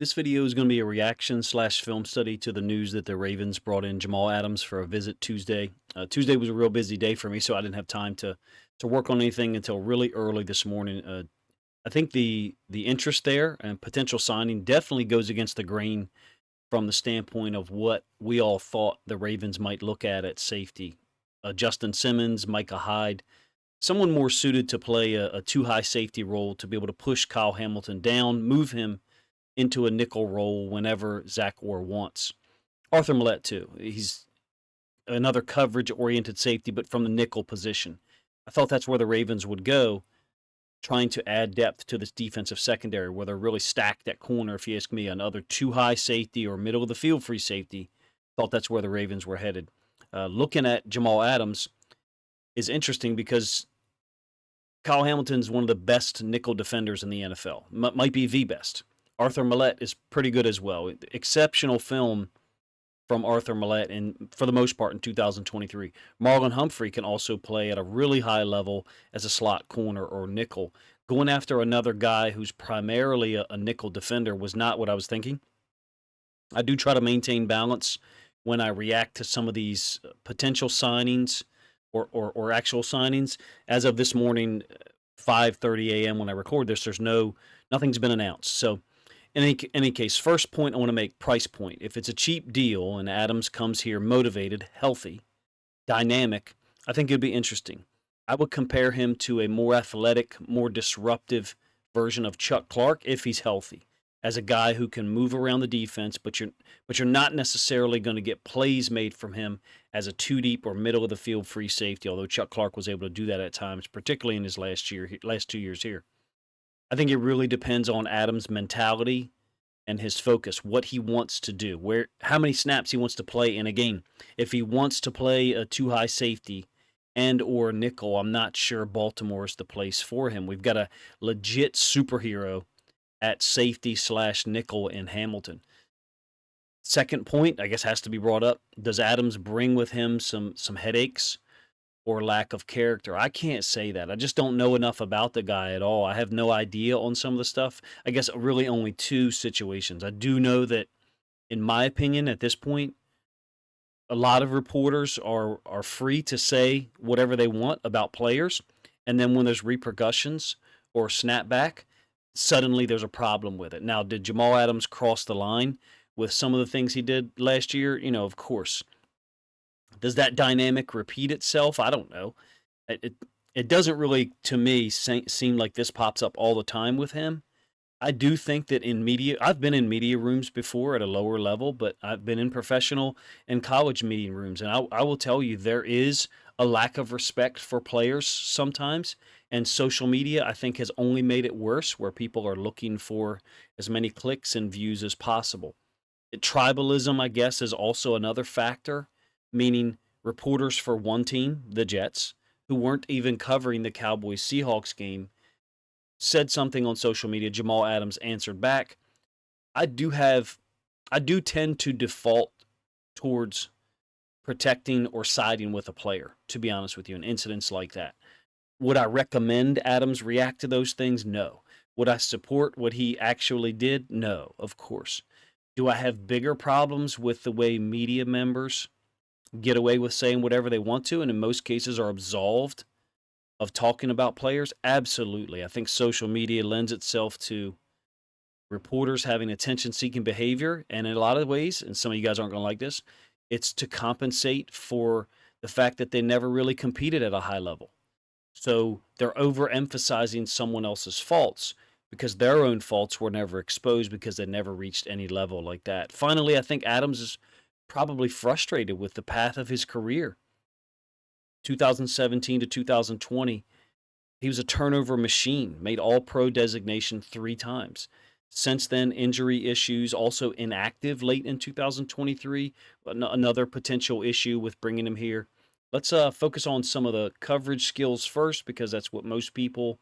This video is going to be a reaction slash film study to the news that the Ravens brought in Jamal Adams for a visit Tuesday. Tuesday was a real busy day for me, so I didn't have time to work on anything until really early this morning. I think the interest there and potential signing definitely goes against the grain from the standpoint of what we all thought the Ravens might look at safety. Justin Simmons, Micah Hyde, someone more suited to play a too high safety role to be able to push Kyle Hamilton down, move him into a nickel role whenever Zach Orr wants. Arthur Millette, too. He's another coverage oriented safety, but from the nickel position. I thought that's where the Ravens would go, trying to add depth to this defensive secondary where they're really stacked at corner, if you ask me. Another too high safety or middle of the field free safety. Thought that's where the Ravens were headed. Looking at Jamal Adams is interesting because Kyle Hamilton's one of the best nickel defenders in the NFL. Might be the best. Arthur Millette is pretty good as well. Exceptional film from Arthur Millette, and for the most part in 2023. Marlon Humphrey can also play at a really high level as a slot corner or nickel. Going after another guy who's primarily a nickel defender was not what I was thinking. I do try to maintain balance when I react to some of these potential signings or actual signings. As of this morning, 5:30 a.m. when I record this, nothing's been announced. So in any case, first point I want to make, price point. If it's a cheap deal and Adams comes here motivated, healthy, dynamic, I think it'd be interesting. I would compare him to a more athletic, more disruptive version of Chuck Clark if he's healthy, as a guy who can move around the defense, but you're not necessarily going to get plays made from him as a two deep or middle of the field free safety, although Chuck Clark was able to do that at times, particularly in his last 2 years here. I think it really depends on Adams' mentality and his focus, what he wants to do, how many snaps he wants to play in a game. If he wants to play a too high safety and or nickel, I'm not sure Baltimore is the place for him. We've got a legit superhero at safety slash nickel in Hamilton. Second point, I guess, has to be brought up. Does Adams bring with him some headaches or lack of character? I can't say that. I just don't know enough about the guy at all. I have no idea on some of the stuff. I guess really only two situations. I do know that, in my opinion, at this point, a lot of reporters are free to say whatever they want about players, and then when there's repercussions or snapback, suddenly there's a problem with it. Now, did Jamal Adams cross the line with some of the things he did last year? Of course. Does that dynamic repeat itself? I don't know. It doesn't really, to me, seem like this pops up all the time with him. I do think that I've been in media rooms before at a lower level, but I've been in professional and college meeting rooms. And I will tell you, there is a lack of respect for players sometimes. And social media, I think, has only made it worse, where people are looking for as many clicks and views as possible. Tribalism, I guess, is also another factor, meaning reporters for one team, the Jets, who weren't even covering the Cowboys-Seahawks game, said something on social media. Jamal Adams answered back. I do tend to default towards protecting or siding with a player, to be honest with you, in incidents like that. Would I recommend Adams react to those things? No. Would I support what he actually did? No, of course. Do I have bigger problems with the way media members get away with saying whatever they want to, and in most cases are absolved of talking about players? Absolutely. I think social media lends itself to reporters having attention-seeking behavior, and in a lot of ways, and some of you guys aren't going to like this, it's to compensate for the fact that they never really competed at a high level. So they're overemphasizing someone else's faults because their own faults were never exposed because they never reached any level like that. Finally, I think Adams is probably frustrated with the path of his career. 2017 to 2020, he was a turnover machine, made All-Pro designation 3 times. Since then, injury issues, also inactive late in 2023, another potential issue with bringing him here. Let's focus on some of the coverage skills first, because that's what most people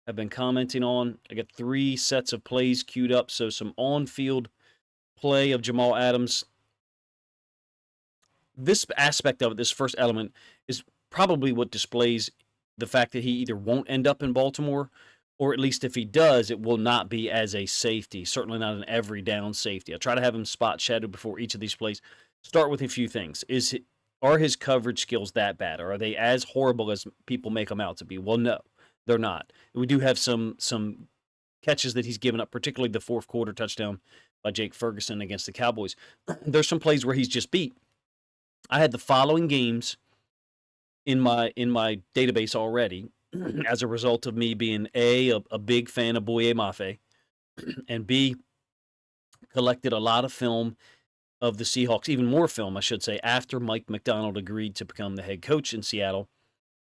have been commenting on. I got 3 sets of plays queued up, so some on-field play of Jamal Adams. This aspect of it, this first element, is probably what displays the fact that he either won't end up in Baltimore or at least if he does, it will not be as a safety, certainly not an every down safety. I try to have him spot shadowed before each of these plays. Start with a few things. Are his coverage skills that bad, or are they as horrible as people make them out to be? Well, no, they're not. We do have some catches that he's given up, particularly the fourth quarter touchdown by Jake Ferguson against the Cowboys. There's some plays where he's just beat. I had the following games in my database already as a result of me being a big fan of Boye Mafe, and B, collected a lot of film of the Seahawks, even more film, I should say, after Mike McDonald agreed to become the head coach in Seattle.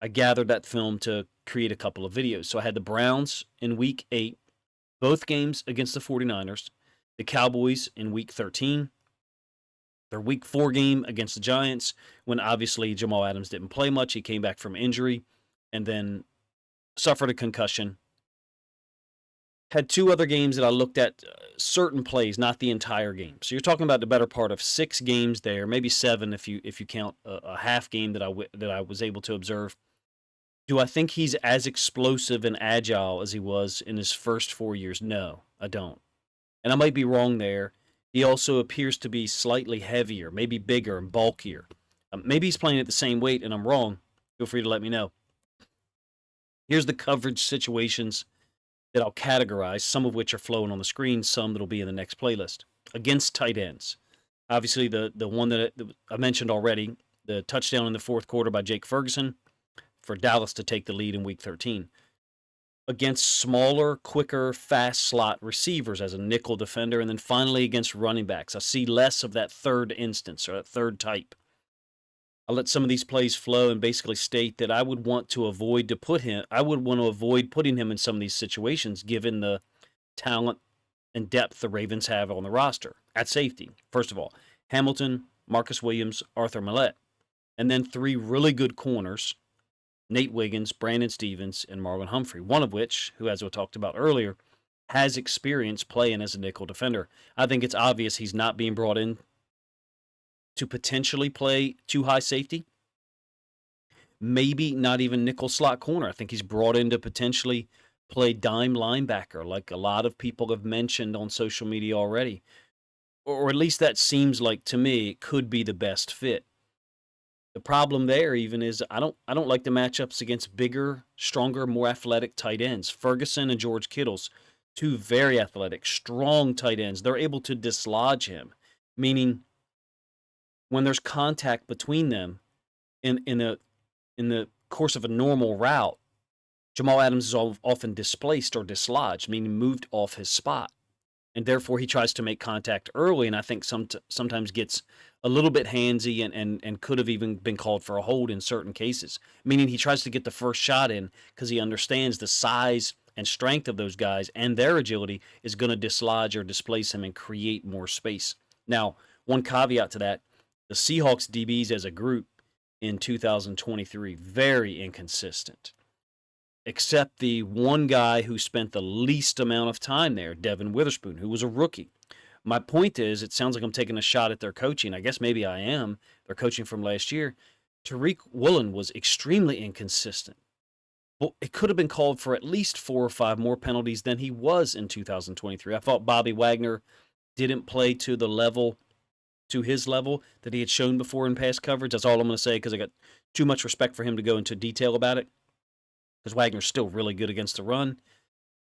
I gathered that film to create a couple of videos. So I had the Browns in week 8, both games against the 49ers, the Cowboys in week 13, their week 4 game against the Giants, when obviously Jamal Adams didn't play much. He came back from injury and then suffered a concussion. Had 2 other games that I looked at certain plays, not the entire game. So you're talking about the better part of 6 games there, maybe 7 if you count a half game that I was able to observe. Do I think he's as explosive and agile as he was in his first 4 years? No, I don't. And I might be wrong there. He also appears to be slightly heavier, maybe bigger and bulkier. Maybe he's playing at the same weight and I'm wrong. Feel free to let me know. Here's the coverage situations that I'll categorize, some of which are flowing on the screen, some that'll be in the next playlist. Against tight ends. Obviously, the one that I mentioned already, the touchdown in the fourth quarter by Jake Ferguson for Dallas to take the lead in week 13. Against smaller, quicker, fast slot receivers as a nickel defender, and then finally against running backs. I see less of that third instance or that third type. I'll let some of these plays flow and basically state that I would want to avoid putting him in some of these situations given the talent and depth the Ravens have on the roster. At safety, first of all, Hamilton, Marcus Williams, Arthur Millette, and then 3 really good corners, Nate Wiggins, Brandon Stevens, and Marlon Humphrey, one of which, who, as we talked about earlier, has experience playing as a nickel defender. I think it's obvious he's not being brought in to potentially play too high safety. Maybe not even nickel slot corner. I think he's brought in to potentially play dime linebacker, like a lot of people have mentioned on social media already. Or at least that seems like, to me, it could be the best fit. The problem there even is I don't like the matchups against bigger, stronger, more athletic tight ends. Ferguson and George Kittle's 2 very athletic, strong tight ends. They're able to dislodge him, meaning when there's contact between them in the course of a normal route, Jamal Adams is often displaced or dislodged, meaning moved off his spot. And therefore, he tries to make contact early, and I think sometimes gets a little bit handsy and could have even been called for a hold in certain cases, meaning he tries to get the first shot in because he understands the size and strength of those guys and their agility is going to dislodge or displace him and create more space. Now, one caveat to that, the Seahawks DBs as a group in 2023, very inconsistent. Except the one guy who spent the least amount of time there, Devin Witherspoon, who was a rookie. My point is, it sounds like I'm taking a shot at their coaching. I guess maybe I am. Their coaching from last year. Tariq Woolen was extremely inconsistent. Well, it could have been called for at least 4 or 5 more penalties than he was in 2023. I thought Bobby Wagner didn't play to his level that he had shown before in past coverage. That's all I'm going to say because I got too much respect for him to go into detail about it. Because Wagner's still really good against the run.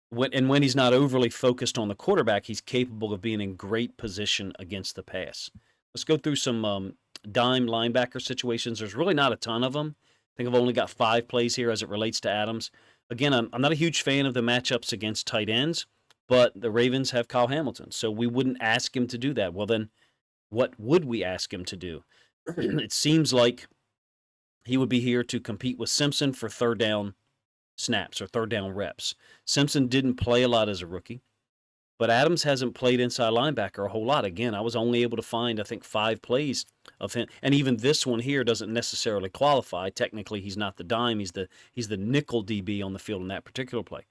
When he's not overly focused on the quarterback, he's capable of being in great position against the pass. Let's go through some dime linebacker situations. There's really not a ton of them. I think I've only got 5 plays here as it relates to Adams. Again, I'm not a huge fan of the matchups against tight ends, but the Ravens have Kyle Hamilton, so we wouldn't ask him to do that. Well, then, what would we ask him to do? It seems like he would be here to compete with Simpson for third down snaps or third down reps. Simpson didn't play a lot as a rookie, but Adams hasn't played inside linebacker a whole lot. Again, I was only able to find, I think, 5 plays of him, and even this one here doesn't necessarily qualify. Technically, he's not the dime. He's the nickel DB on the field in that particular play.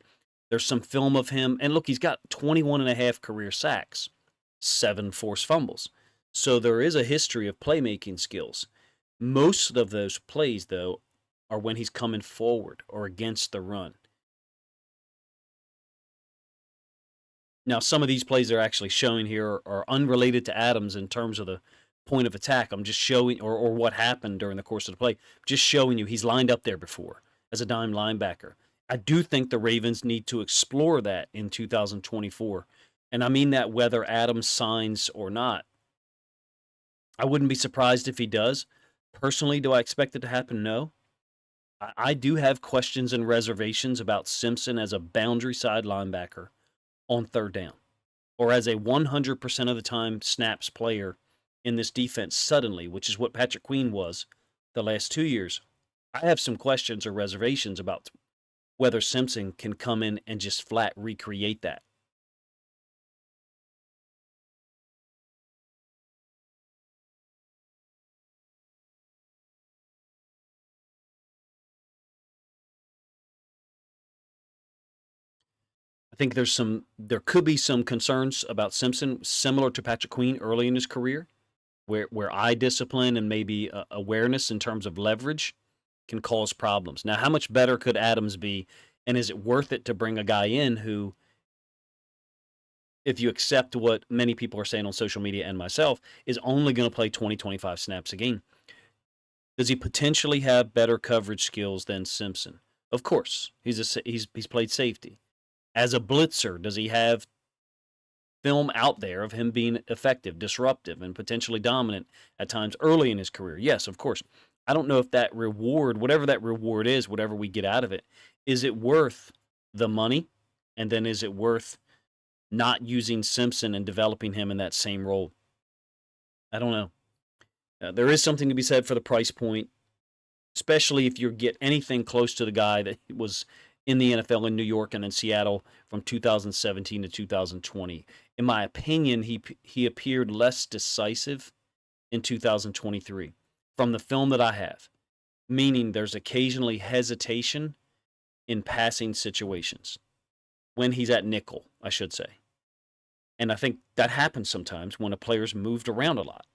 There's some film of him, and look, he's got 21 and a half career sacks, 7 forced fumbles. So there is a history of playmaking skills. Most of those plays, though, are when he's coming forward or against the run. Now, some of these plays they're actually showing here are unrelated to Adams in terms of the point of attack. I'm just showing, or what happened during the course of the play, just showing you he's lined up there before as a dime linebacker. I do think the Ravens need to explore that in 2024. And I mean that whether Adams signs or not. I wouldn't be surprised if he does. Personally, do I expect it to happen? No. I do have questions and reservations about Simpson as a boundary side linebacker on third down, or as a 100% of the time snaps player in this defense suddenly, which is what Patrick Queen was the last 2 years. I have some questions or reservations about whether Simpson can come in and just flat recreate that. I think there could be some concerns about Simpson, similar to Patrick Queen early in his career, where eye discipline and maybe awareness in terms of leverage can cause problems. Now, how much better could Adams be, and is it worth it to bring a guy in who, if you accept what many people are saying on social media and myself, is only going to play 20, 25 snaps a game? Does he potentially have better coverage skills than Simpson? Of course, he's played safety. As a blitzer, does he have film out there of him being effective, disruptive, and potentially dominant at times early in his career? Yes, of course. I don't know if that reward, whatever that reward is, whatever we get out of it, is it worth the money? And then is it worth not using Simpson and developing him in that same role? I don't know. There is something to be said for the price point, especially if you get anything close to the guy that was in the NFL in New York and in Seattle from 2017 to 2020. In my opinion, he appeared less decisive in 2023 from the film that I have, meaning there's occasionally hesitation in passing situations when he's at nickel, I should say. And I think that happens sometimes when a player's moved around a lot.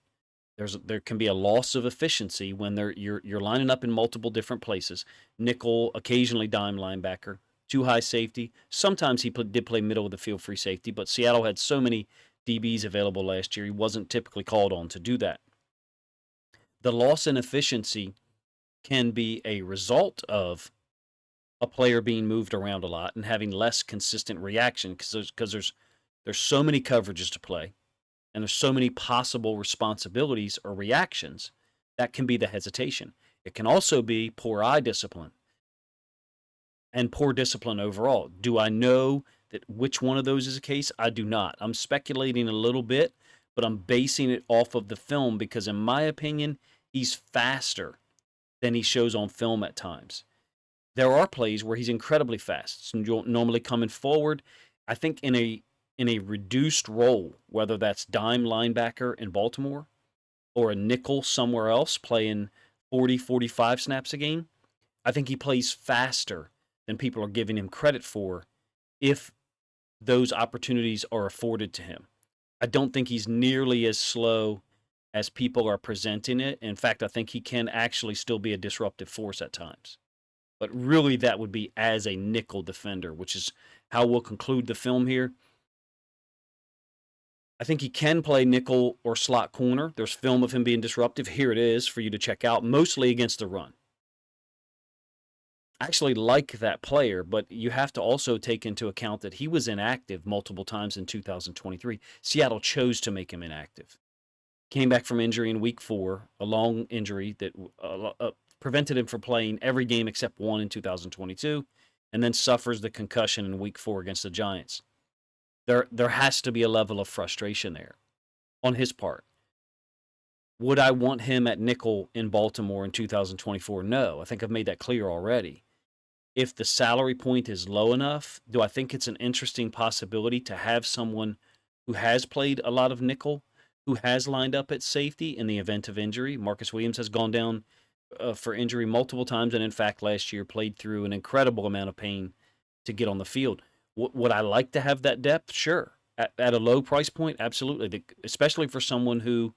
There can be a loss of efficiency when you're lining up in multiple different places. Nickel, occasionally dime linebacker, too high safety. Sometimes he did play middle of the field free safety, but Seattle had so many DBs available last year, he wasn't typically called on to do that. The loss in efficiency can be a result of a player being moved around a lot and having less consistent reaction because there's so many coverages to play and there's so many possible responsibilities or reactions. That can be the hesitation. It can also be poor eye discipline and poor discipline overall. Do I know that which one of those is the case? I do not. I'm speculating a little bit, but I'm basing it off of the film because, in my opinion, he's faster than he shows on film at times. There are plays where he's incredibly fast. So normally coming forward. I think in a reduced role, whether that's dime linebacker in Baltimore or a nickel somewhere else playing 40, 45 snaps a game, I think he plays faster than people are giving him credit for if those opportunities are afforded to him. I don't think he's nearly as slow as people are presenting it. In fact, I think he can actually still be a disruptive force at times. But really, that would be as a nickel defender, which is how we'll conclude the film here. I think he can play nickel or slot corner. There's film of him being disruptive. Here it is for you to check out, mostly against the run. I actually like that player, but you have to also take into account that he was inactive multiple times in 2023. Seattle chose to make him inactive. Came back from injury in week 4, a long injury that prevented him from playing every game except one in 2022, and then suffers the concussion in week 4 against the Giants. There has to be a level of frustration there on his part. Would I want him at nickel in Baltimore in 2024? No. I think I've made that clear already. If the salary point is low enough, do I think it's an interesting possibility to have someone who has played a lot of nickel, who has lined up at safety in the event of injury? Marcus Williams has gone down for injury multiple times, and in fact, last year played through an incredible amount of pain to get on the field. Would I like to have that depth? Sure. At a low price point, absolutely. Especially for someone who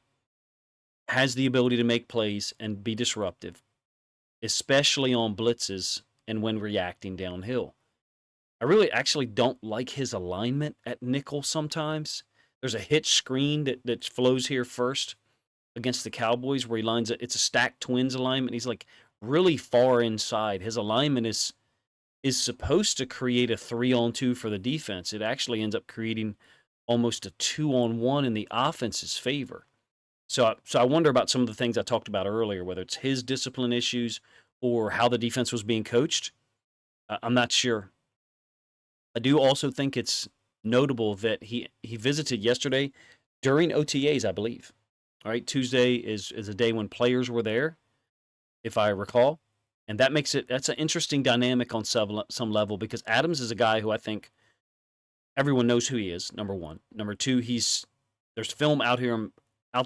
has the ability to make plays and be disruptive, especially on blitzes and when reacting downhill. I really actually don't like his alignment at nickel sometimes. There's a hitch screen that flows here first against the Cowboys where he lines it. It's a stacked twins alignment. He's like really far inside. His alignment is supposed to create a 3-on-2 for the defense. It actually ends up creating almost a 2-on-1 in the offense's favor. So I wonder about some of the things I talked about earlier, whether it's his discipline issues or how the defense was being coached. I'm not sure. I do also think it's notable that he visited yesterday during OTAs, I believe. All right, Tuesday is a day when players were there, if I recall, and that's an interesting dynamic on some level because Adams is a guy who I think everyone knows who he is. Number one, number two, there's film out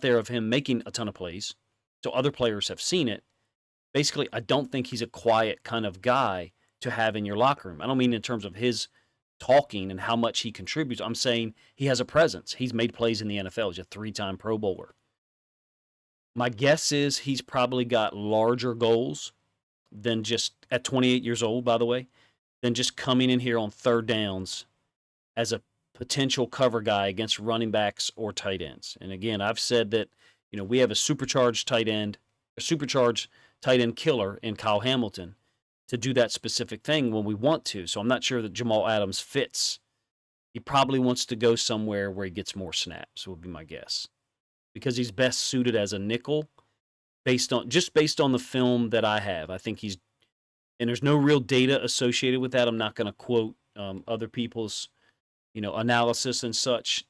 there of him making a ton of plays, so other players have seen it. Basically, I don't think he's a quiet kind of guy to have in your locker room. I don't mean in terms of his talking and how much he contributes. I'm saying he has a presence. He's made plays in the NFL. He's a 3-time Pro Bowler. My guess is he's probably got larger goals than just at 28 years old, by the way, than just coming in here on third downs as a potential cover guy against running backs or tight ends. And again, I've said that, we have a supercharged tight end killer in Kyle Hamilton to do that specific thing when we want to. So I'm not sure that Jamal Adams fits. He probably wants to go somewhere where he gets more snaps, would be my guess. Because he's best suited as a nickel based on the film that I have. I think and there's no real data associated with that. I'm not going to quote other people's, analysis and such.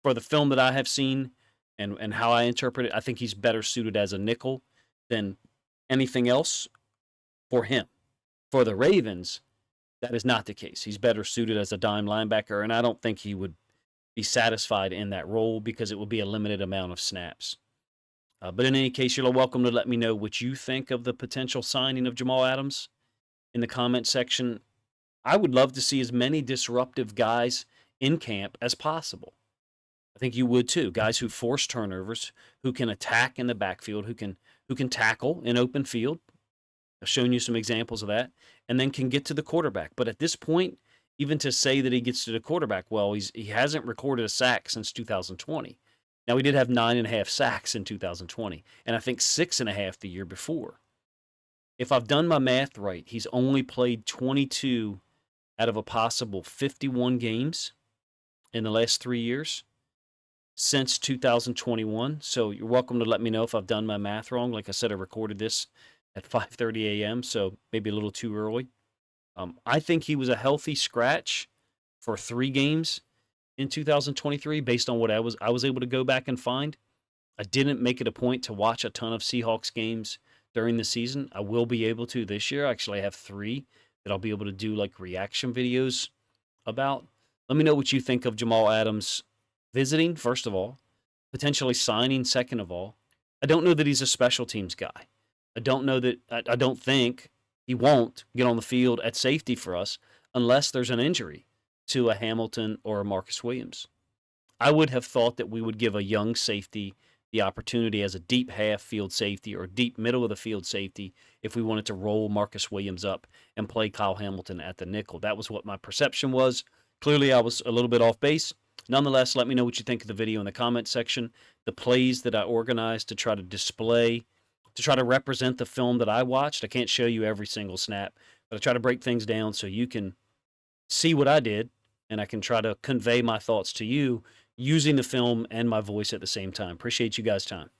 For the film that I have seen and how I interpret it, I think he's better suited as a nickel than anything else for him. For the Ravens, that is not the case. He's better suited as a dime linebacker, and I don't think he would be satisfied in that role because it will be a limited amount of snaps. But in any case, you're welcome to let me know what you think of the potential signing of Jamal Adams in the comment section. I would love to see as many disruptive guys in camp as possible. I think you would too. Guys who force turnovers, who can attack in the backfield, who can tackle in open field. I've shown you some examples of that, and then can get to the quarterback. But at this point, even to say that he gets to the quarterback, well, he hasn't recorded a sack since 2020. Now, he did have 9.5 sacks in 2020, and I think 6.5 the year before. If I've done my math right, he's only played 22 out of a possible 51 games in the last 3 years since 2021. So you're welcome to let me know if I've done my math wrong. Like I said, I recorded this at 5:30 a.m., so maybe a little too early. I think he was a healthy scratch for 3 games in 2023 based on what I was able to go back and find. I didn't make it a point to watch a ton of Seahawks games during the season. I will be able to this year. Actually, I have 3 that I'll be able to do like reaction videos about. Let me know what you think of Jamal Adams visiting, first of all, potentially signing, second of all. I don't know that he's a special teams guy. I don't think he won't get on the field at safety for us unless there's an injury to a Hamilton or a Marcus Williams. I would have thought that we would give a young safety the opportunity as a deep half field safety or deep middle of the field safety if we wanted to roll Marcus Williams up and play Kyle Hamilton at the nickel. That was what my perception was. Clearly, I was a little bit off base. Nonetheless, let me know what you think of the video in the comment section. The plays that I organized to try to represent the film that I watched. I can't show you every single snap, but I try to break things down so you can see what I did, and I can try to convey my thoughts to you using the film and my voice at the same time. Appreciate you guys' time.